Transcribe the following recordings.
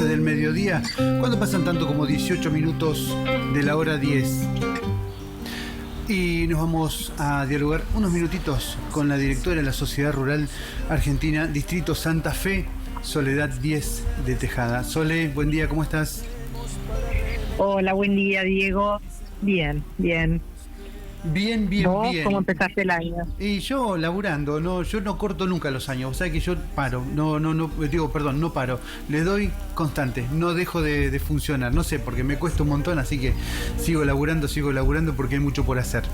12 del mediodía. ¿Cuándo pasan tanto como 18 minutos de la hora 10? Y nos vamos a dialogar unos minutitos con la directora de la Sociedad Rural Argentina, Distrito Santa Fe, Soledad Díez de Tejada. Sole, buen día, ¿cómo estás? Hola, buen día, Diego. Bien, bien. Bien, bien, ¿Vos bien. cómo empezaste el año? Y yo laburando, no, yo no corto nunca los años, o sea que yo paro, no paro, le doy constante, no dejo de funcionar, no sé, porque me cuesta un montón, así que sigo laburando porque hay mucho por hacer.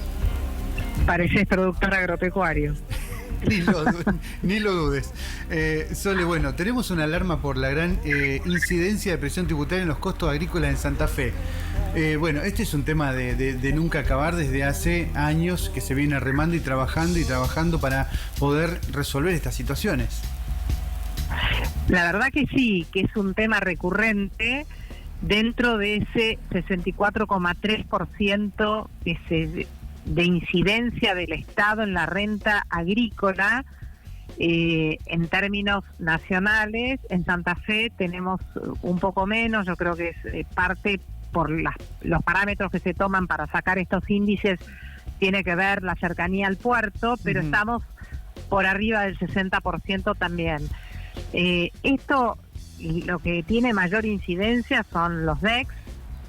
Pareces productor agropecuario. Ni lo dudes. Sole, bueno, tenemos una alarma por la gran incidencia de presión tributaria en los costos agrícolas en Santa Fe. Bueno, este es un tema de nunca acabar desde hace años que se viene remando y trabajando para poder resolver estas situaciones. La verdad que sí, que es un tema recurrente dentro de ese 64,3% de incidencia del Estado en la renta agrícola. En términos nacionales, en Santa Fe tenemos un poco menos, yo creo que es parte por los parámetros que se toman para sacar estos índices, tiene que ver la cercanía al puerto, pero estamos por arriba del 60% también. Esto, lo que tiene mayor incidencia son los DEX,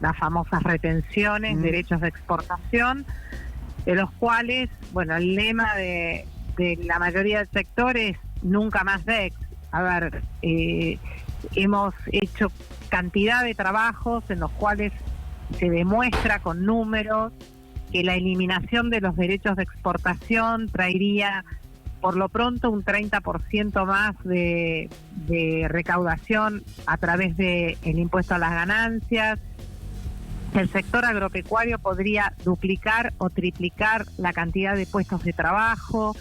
las famosas retenciones, derechos de exportación, de los cuales, bueno, el lema de la mayoría del sector es nunca más DEX. A ver, hemos hecho cantidad de trabajos en los cuales se demuestra con números que la eliminación de los derechos de exportación traería por lo pronto un 30% más de recaudación a través del impuesto a las ganancias. El sector agropecuario podría duplicar o triplicar la cantidad de puestos de trabajo,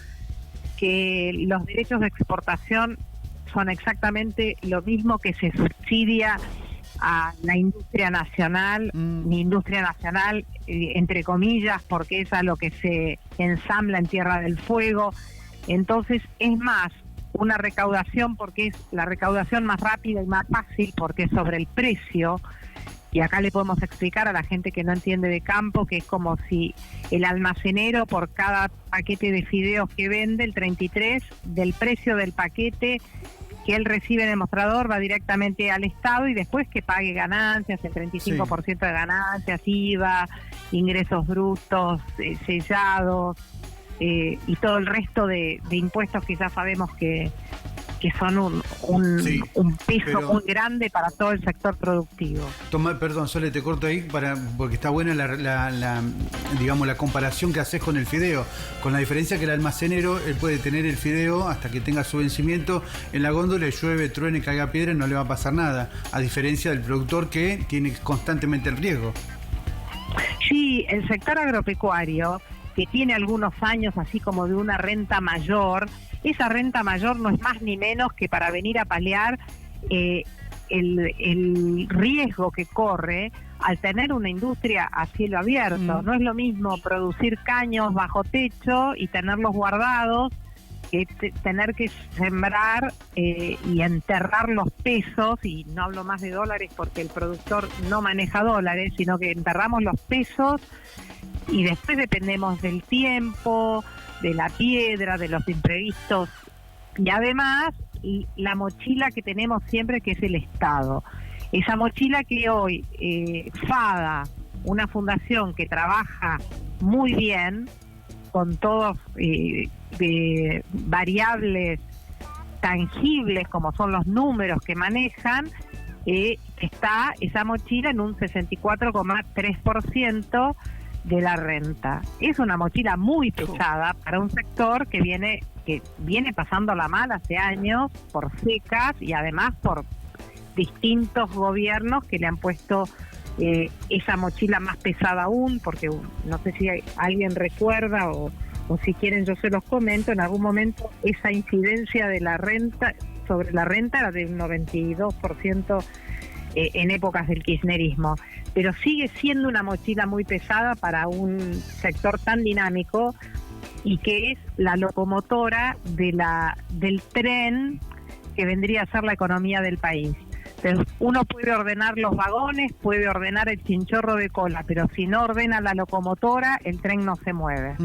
que los derechos de exportación son exactamente lo mismo que se subsidia a la industria nacional, ni industria nacional, entre comillas, porque es a lo que se ensambla en Tierra del Fuego. Entonces es más una recaudación, porque es la recaudación más rápida y más fácil, porque es sobre el precio. Y acá le podemos explicar a la gente que no entiende de campo que es como si el almacenero, por cada paquete de fideos que vende, el 33 del precio del paquete que él recibe en el mostrador va directamente al Estado, y después que pague ganancias, el 35% de ganancias, IVA, ingresos brutos, sellados, y todo el resto de impuestos que ya sabemos que son un peso muy grande para todo el sector productivo. Perdón, Sole, te corto ahí porque está buena digamos, la comparación que haces con el fideo, con la diferencia que el almacenero, él puede tener el fideo hasta que tenga su vencimiento en la góndola, llueve, truene, caiga piedra, no le va a pasar nada, a diferencia del productor que tiene constantemente el riesgo. Sí, el sector agropecuario, que tiene algunos años así como de una renta mayor, esa renta mayor no es más ni menos que para venir a paliar el riesgo que corre al tener una industria a cielo abierto. No es lo mismo producir caños bajo techo y tenerlos guardados que tener que sembrar y enterrar los pesos, y no hablo más de dólares porque el productor no maneja dólares, sino que enterramos los pesos y después dependemos del tiempo, de la piedra, de los imprevistos, y además la mochila que tenemos siempre, que es el Estado. Esa mochila que hoy FADA, una fundación que trabaja muy bien con todos variables tangibles como son los números que manejan, está esa mochila en un 64,3% de la renta. Es una mochila muy pesada para un sector que viene pasándola mal hace años por secas y además por distintos gobiernos que le han puesto esa mochila más pesada aún, porque no sé si alguien recuerda o si quieren yo se los comento, en algún momento esa incidencia de la renta sobre la renta era de un 92% en épocas del kirchnerismo, pero sigue siendo una mochila muy pesada para un sector tan dinámico y que es la locomotora del tren que vendría a ser la economía del país. Entonces, uno puede ordenar los vagones, puede ordenar el chinchorro de cola, pero si no ordena la locomotora, el tren no se mueve.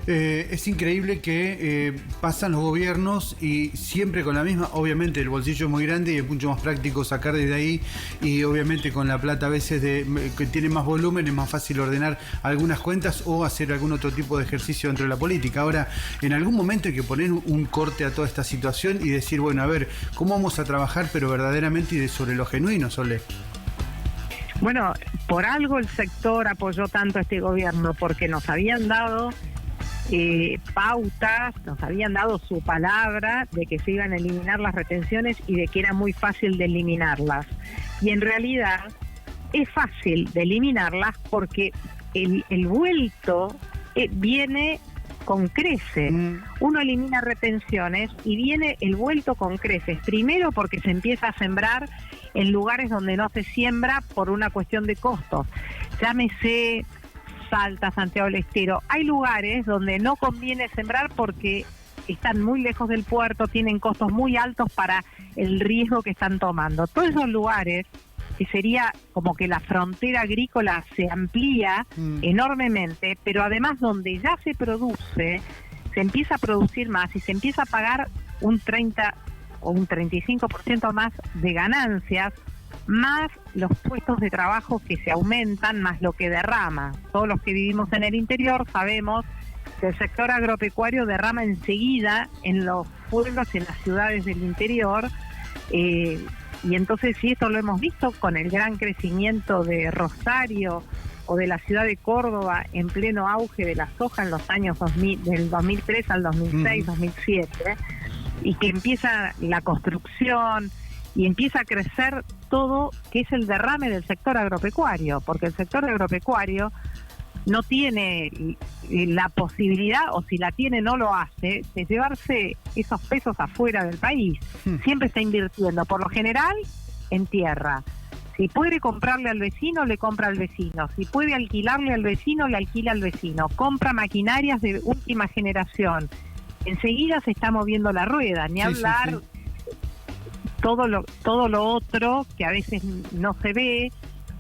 Es increíble que pasan los gobiernos y siempre con la misma, obviamente el bolsillo es muy grande y es mucho más práctico sacar desde ahí, y obviamente con la plata a veces que tiene más volumen es más fácil ordenar algunas cuentas o hacer algún otro tipo de ejercicio dentro de la política. Ahora, en algún momento hay que poner un corte a toda esta situación y decir, bueno, a ver, ¿cómo vamos a trabajar pero verdaderamente y sobre lo genuino, Sole? Bueno, por algo el sector apoyó tanto a este gobierno, porque nos habían dado pautas, nos habían dado su palabra de que se iban a eliminar las retenciones y de que era muy fácil de eliminarlas. Y en realidad es fácil de eliminarlas porque el vuelto viene con creces. Uno elimina retenciones y viene el vuelto con creces. Primero porque se empieza a sembrar en lugares donde no se siembra por una cuestión de costos. Llámese Salta, Santiago del Estero. Hay lugares donde no conviene sembrar porque están muy lejos del puerto, tienen costos muy altos para el riesgo que están tomando. Todos esos lugares, que sería como que la frontera agrícola se amplía enormemente, pero además donde ya se produce, se empieza a producir más y se empieza a pagar un 30 o un 35% más de ganancias, más los puestos de trabajo que se aumentan, más lo que derrama. Todos los que vivimos en el interior sabemos que el sector agropecuario derrama enseguida en los pueblos, en las ciudades del interior, y entonces sí, esto lo hemos visto con el gran crecimiento de Rosario o de la ciudad de Córdoba en pleno auge de la soja en los años 2000, del 2003 al 2006, 2007, y que empieza la construcción y empieza a crecer todo, que es el derrame del sector agropecuario, porque el sector agropecuario no tiene la posibilidad, o si la tiene no lo hace, de llevarse esos pesos afuera del país. Siempre está invirtiendo, por lo general, en tierra. Si puede comprarle al vecino, le compra al vecino. Si puede alquilarle al vecino, le alquila al vecino. Compra maquinarias de última generación. Enseguida se está moviendo la rueda, ni hablar todo lo otro que a veces no se ve,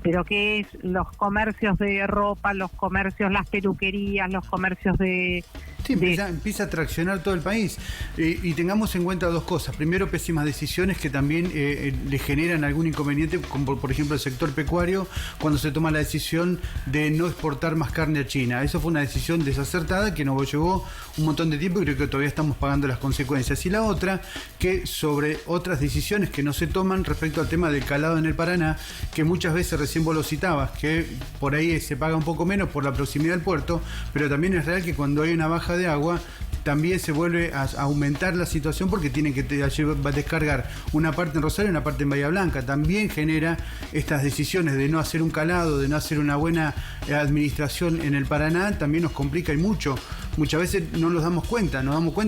pero que es los comercios de ropa, los comercios, las peluquerías, los comercios de... Sí, empieza a traccionar todo el país. Y tengamos en cuenta dos cosas. Primero, pésimas decisiones que también le generan algún inconveniente, como por ejemplo el sector pecuario, cuando se toma la decisión de no exportar más carne a China. Eso fue una decisión desacertada que nos llevó un montón de tiempo y creo que todavía estamos pagando las consecuencias. Y la otra, que sobre otras decisiones que no se toman respecto al tema del calado en el Paraná, que muchas veces recién vos lo citabas, que por ahí se paga un poco menos por la proximidad del puerto, pero también es real que cuando hay una baja de agua también se vuelve a aumentar la situación porque tienen que descargar una parte en Rosario y una parte en Bahía Blanca. También genera estas decisiones de no hacer un calado, de no hacer una buena administración en el Paraná, también nos complica y mucho. Muchas veces no nos damos cuenta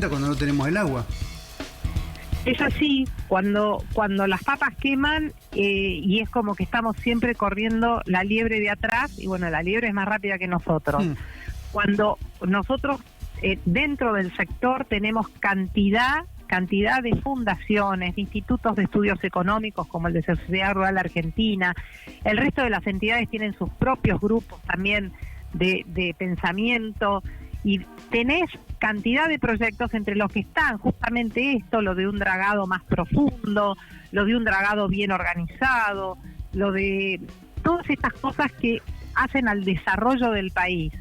cuando no tenemos el agua. Es así, cuando las papas queman, y es como que estamos siempre corriendo la liebre de atrás, y bueno, la liebre es más rápida que nosotros. Cuando nosotros dentro del sector tenemos cantidad de fundaciones, de institutos de estudios económicos como el de Sociedad Rural Argentina, el resto de las entidades tienen sus propios grupos también de pensamiento, y tenés cantidad de proyectos entre los que están justamente esto, lo de un dragado más profundo, lo de un dragado bien organizado, lo de todas estas cosas que hacen al desarrollo del país.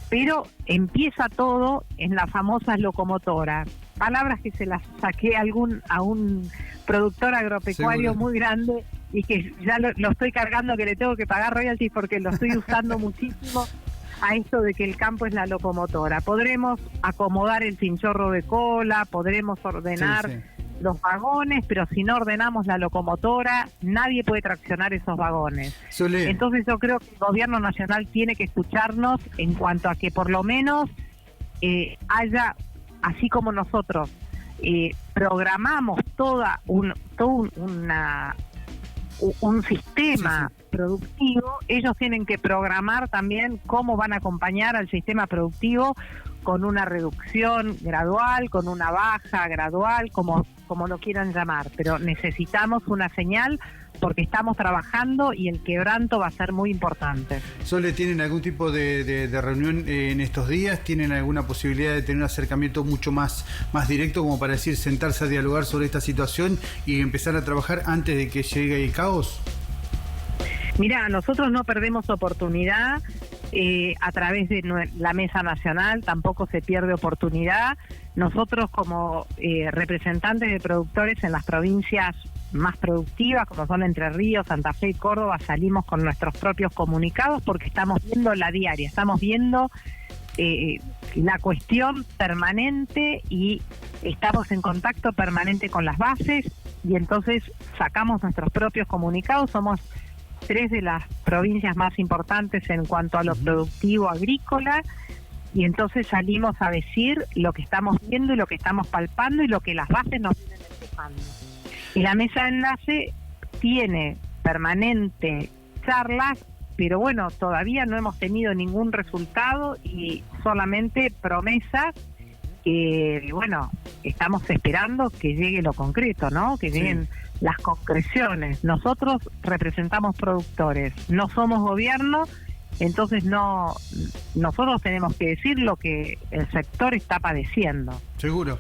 Pero empieza todo en las famosas locomotoras, palabras que se las saqué a un productor agropecuario muy grande y que ya lo estoy cargando, que le tengo que pagar royalties porque lo estoy usando muchísimo a esto de que el campo es la locomotora. Podremos acomodar el chinchorro de cola, podremos ordenar los vagones, pero si no ordenamos la locomotora, nadie puede traccionar esos vagones. Entonces yo creo que el gobierno nacional tiene que escucharnos en cuanto a que por lo menos haya, así como nosotros programamos un sistema productivo, ellos tienen que programar también cómo van a acompañar al sistema productivo con una reducción gradual, con una baja gradual, como lo quieran llamar, pero necesitamos una señal porque estamos trabajando y el quebranto va a ser muy importante. ¿Sole, tienen algún tipo de reunión en estos días? ¿Tienen alguna posibilidad de tener un acercamiento mucho más directo, como para decir, sentarse a dialogar sobre esta situación y empezar a trabajar antes de que llegue el caos? Mira, nosotros no perdemos oportunidad a través de la Mesa Nacional, tampoco se pierde oportunidad. Nosotros como representantes de productores en las provincias más productivas, como son Entre Ríos, Santa Fe y Córdoba, salimos con nuestros propios comunicados porque estamos viendo la diaria, estamos viendo la cuestión permanente y estamos en contacto permanente con las bases y entonces sacamos nuestros propios comunicados. Somos 3 de las provincias más importantes en cuanto a lo productivo agrícola y entonces salimos a decir lo que estamos viendo y lo que estamos palpando y lo que las bases nos vienen empujando. Y la mesa de enlace tiene permanente charlas, pero bueno, todavía no hemos tenido ningún resultado y solamente promesas que, bueno, estamos esperando que llegue lo concreto, ¿no? Que lleguen las concreciones. Nosotros representamos productores, no somos gobierno, entonces nosotros tenemos que decir lo que el sector está padeciendo. Seguro,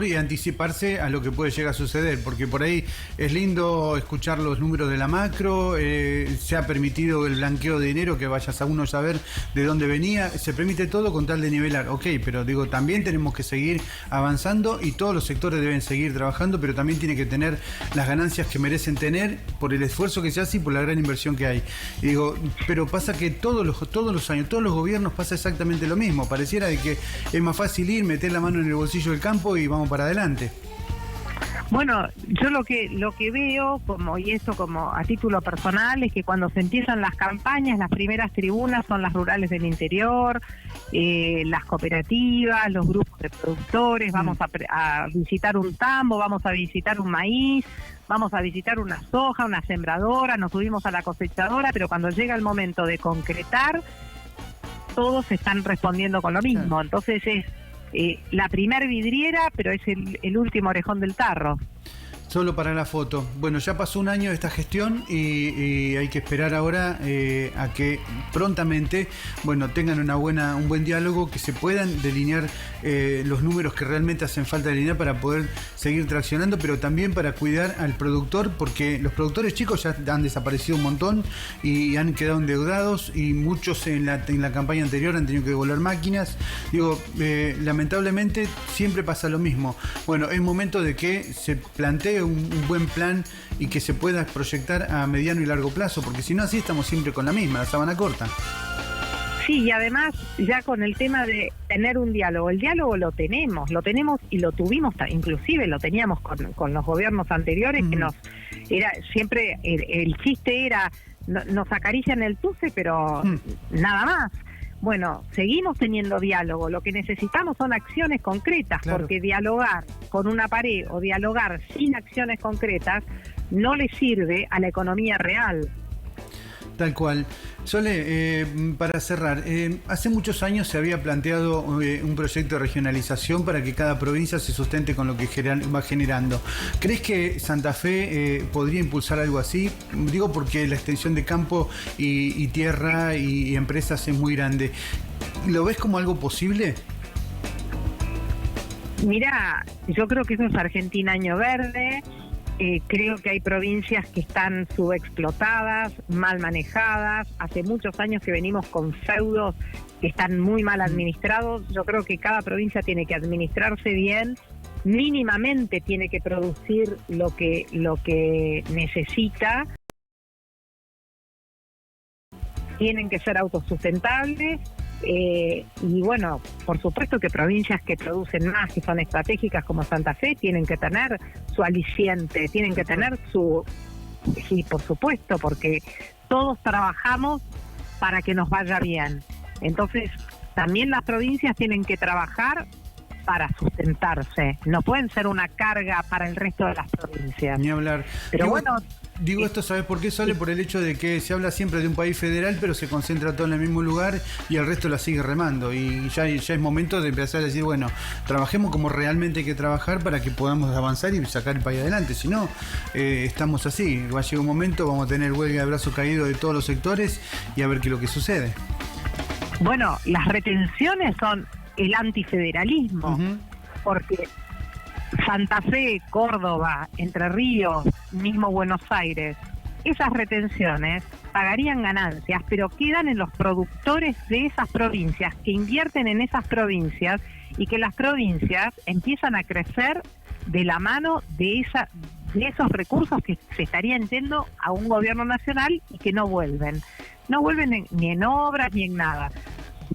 y anticiparse a lo que puede llegar a suceder, porque por ahí es lindo escuchar los números de la macro, se ha permitido el blanqueo de dinero, que vayas a uno saber de dónde venía, se permite todo con tal de nivelar, ok, pero digo, también tenemos que seguir avanzando y todos los sectores deben seguir trabajando, pero también tiene que tener las ganancias que merecen tener por el esfuerzo que se hace y por la gran inversión que hay. Y digo, pero pasa que todos los años, todos los gobiernos pasa exactamente lo mismo, pareciera de que es más fácil ir, meter la mano en el bolsillo del campo y vamos para adelante. Bueno, yo lo que veo, y esto como a título personal, es que cuando se empiezan las campañas, las primeras tribunas son las rurales del interior, las cooperativas, los grupos de productores, vamos a visitar un tambo, vamos a visitar un maíz, vamos a visitar una soja, una sembradora, nos subimos a la cosechadora, pero cuando llega el momento de concretar, todos están respondiendo con lo mismo. Entonces es la primer vidriera, pero es el último orejón del tarro. Solo para la foto. Bueno, ya pasó un año de esta gestión y hay que esperar ahora a que prontamente, bueno, tengan un buen diálogo, que se puedan delinear los números que realmente hacen falta delinear para poder seguir traccionando, pero también para cuidar al productor, porque los productores chicos ya han desaparecido un montón y han quedado endeudados y muchos en la campaña anterior han tenido que devolver máquinas. Digo, lamentablemente siempre pasa lo mismo. Bueno, es momento de que se plantee un buen plan y que se pueda proyectar a mediano y largo plazo, porque si no así estamos siempre con la misma, la sábana corta. Sí, y además ya con el tema de tener un diálogo, el diálogo lo tenemos y lo tuvimos, inclusive lo teníamos con los gobiernos anteriores, que era siempre el chiste era, nos acarician el tuce, pero nada más. Bueno, seguimos teniendo diálogo, lo que necesitamos son acciones concretas, porque dialogar con una pared o dialogar sin acciones concretas no le sirve a la economía real. Tal cual. Sole, para cerrar, hace muchos años se había planteado un proyecto de regionalización para que cada provincia se sustente con lo que va generando. ¿Crees que Santa Fe podría impulsar algo así? Digo porque la extensión de campo y tierra y empresas es muy grande. ¿Lo ves como algo posible? Mira, yo creo que eso es Argentina Año Verde. Creo que hay provincias que están subexplotadas, mal manejadas. Hace muchos años que venimos con feudos que están muy mal administrados. Yo creo que cada provincia tiene que administrarse bien, mínimamente tiene que producir lo que necesita. Tienen que ser autosustentables. Y bueno, por supuesto que provincias que producen más, que son estratégicas como Santa Fe, tienen que tener su aliciente, tienen que tener sí, por supuesto, porque todos trabajamos para que nos vaya bien. Entonces, también las provincias tienen que trabajar para sustentarse, no pueden ser una carga para el resto de las provincias. Ni hablar. Pero bueno... Digo esto, ¿sabes por qué, Sole? Por el hecho de que se habla siempre de un país federal, pero se concentra todo en el mismo lugar y el resto la sigue remando. Y ya es momento de empezar a decir, bueno, trabajemos como realmente hay que trabajar para que podamos avanzar y sacar el país adelante. Si no, estamos así. Va a llegar un momento, vamos a tener huelga de brazo caído de todos los sectores y a ver qué es lo que sucede. Bueno, las retenciones son el antifederalismo, porque Santa Fe, Córdoba, Entre Ríos, mismo Buenos Aires, esas retenciones pagarían ganancias, pero quedan en los productores de esas provincias que invierten en esas provincias y que las provincias empiezan a crecer de la mano de esos recursos que se estarían yendo a un gobierno nacional y que no vuelven. No vuelven ni en obras ni en nada.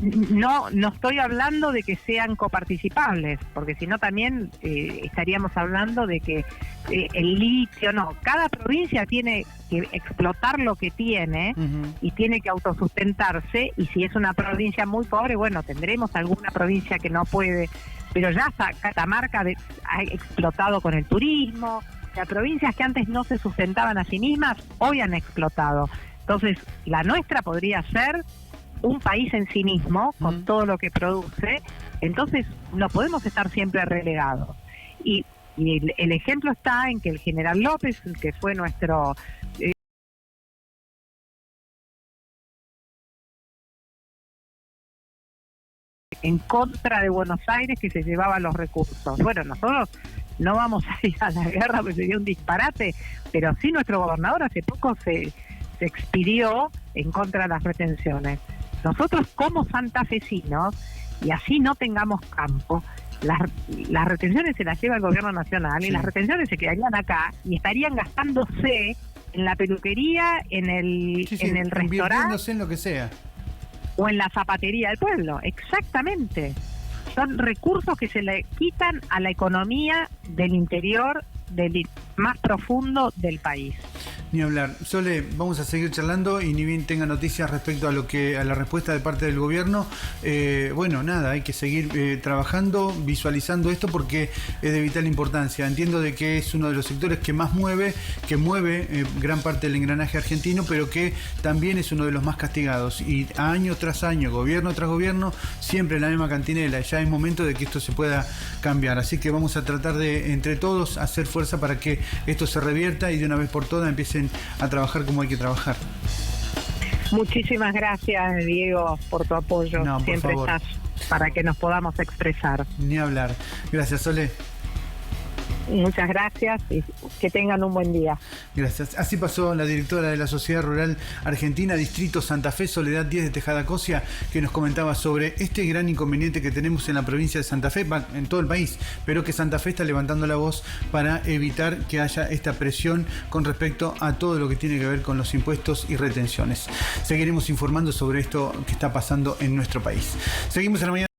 No estoy hablando de que sean coparticipables, porque si no también estaríamos hablando de que el litio, no, cada provincia tiene que explotar lo que tiene y tiene que autosustentarse, y si es una provincia muy pobre, bueno, tendremos alguna provincia que no puede, pero ya Catamarca ha explotado con el turismo, las provincias que antes no se sustentaban a sí mismas, hoy han explotado. Entonces, la nuestra podría ser un país en sí mismo, con todo lo que produce, entonces no podemos estar siempre relegados. Y el ejemplo está en que el general López, que fue nuestro... en contra de Buenos Aires, que se llevaba los recursos. Bueno, nosotros no vamos a ir a la guerra porque sería un disparate, pero sí nuestro gobernador hace poco se expidió en contra de las retenciones. Nosotros como santafesinos, y así no tengamos campo, las retenciones se las lleva el gobierno nacional, y las retenciones se quedarían acá y estarían gastándose en la peluquería, en el restaurante, invirtiéndose en lo que sea, o en la zapatería del pueblo. Exactamente. Son recursos que se le quitan a la economía del interior, del más profundo del país. Ni hablar. Sole, vamos a seguir charlando y ni bien tenga noticias respecto a la respuesta de parte del gobierno. Bueno, nada, hay que seguir trabajando, visualizando esto porque es de vital importancia. Entiendo de que es uno de los sectores que más mueve, gran parte del engranaje argentino, pero que también es uno de los más castigados. Y año tras año, gobierno tras gobierno, siempre la misma cantinela. Ya es momento de que esto se pueda cambiar. Así que vamos a tratar de, entre todos, hacer fuerza para que esto se revierta y de una vez por todas empiecen a trabajar como hay que trabajar. Muchísimas gracias, Diego, por tu apoyo. No, siempre por favor. Estás para que nos podamos expresar. Ni hablar. Gracias, Sole. Muchas gracias y que tengan un buen día. Gracias. Así pasó la directora de la Sociedad Rural Argentina, Distrito Santa Fe, Soledad Díez de Tejada Cosia, que nos comentaba sobre este gran inconveniente que tenemos en la provincia de Santa Fe, en todo el país, pero que Santa Fe está levantando la voz para evitar que haya esta presión con respecto a todo lo que tiene que ver con los impuestos y retenciones. Seguiremos informando sobre esto que está pasando en nuestro país. Seguimos en la mañana.